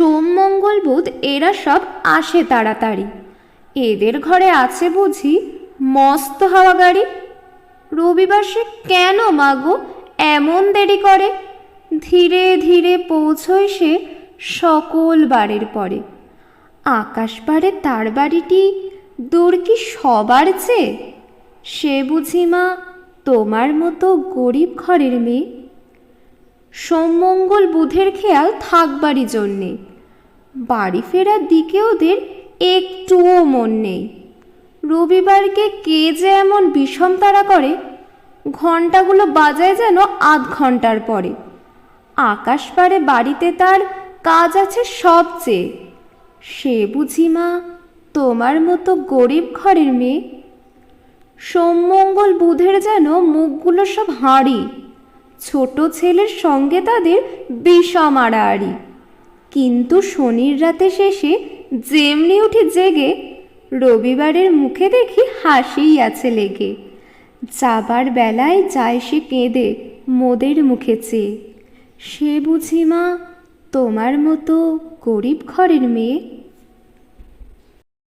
সোম মঙ্গল বুধ এরা সব আসে তাড়াতাড়ি। এদের ঘরে আছে বুঝি মস্ত হাওয়া গাড়ি। রবিবার সে কেন মাগো এমন দেরি করে? ধীরে ধীরে পৌঁছয় সে সকল বারের পরে। আকাশ পারে তার বাড়িটি দূর কি সবার চেয়ে? সে বুঝি মা তোমার মতো গরিব ঘরের মেয়ে। সোম মঙ্গল বুধের খেয়াল থাকবারই জন্যে। বাড়ি ফেরার দিকে ওদের একটুও মন নেই। রবিবারকে কে যে এমন বিষম তাড়া করে, ঘণ্টাগুলো বাজায় যেন আধ ঘণ্টার পরে। আকাশ পারে বাড়িতে তার কাজ আছে সবচেয়ে। সে বুঝি মা তোমার মতো গরিব ঘরের মেয়ে। সোম মঙ্গল বুধের যেন মুখগুলো সব হাঁড়ি। ছোট ছেলের সঙ্গে তাদের বিষম আড়াআড়ি। কিন্তু শনির রাতে শেষে যেমনি উঠি জেগে, রবিবারের মুখে দেখি হাসিই আছে লেগে। যাবার বেলায় যায় সে কেঁদে মোদের মুখে চেয়ে। সে বুঝি মা তোমার মতো গরিব ঘরের মেয়ে।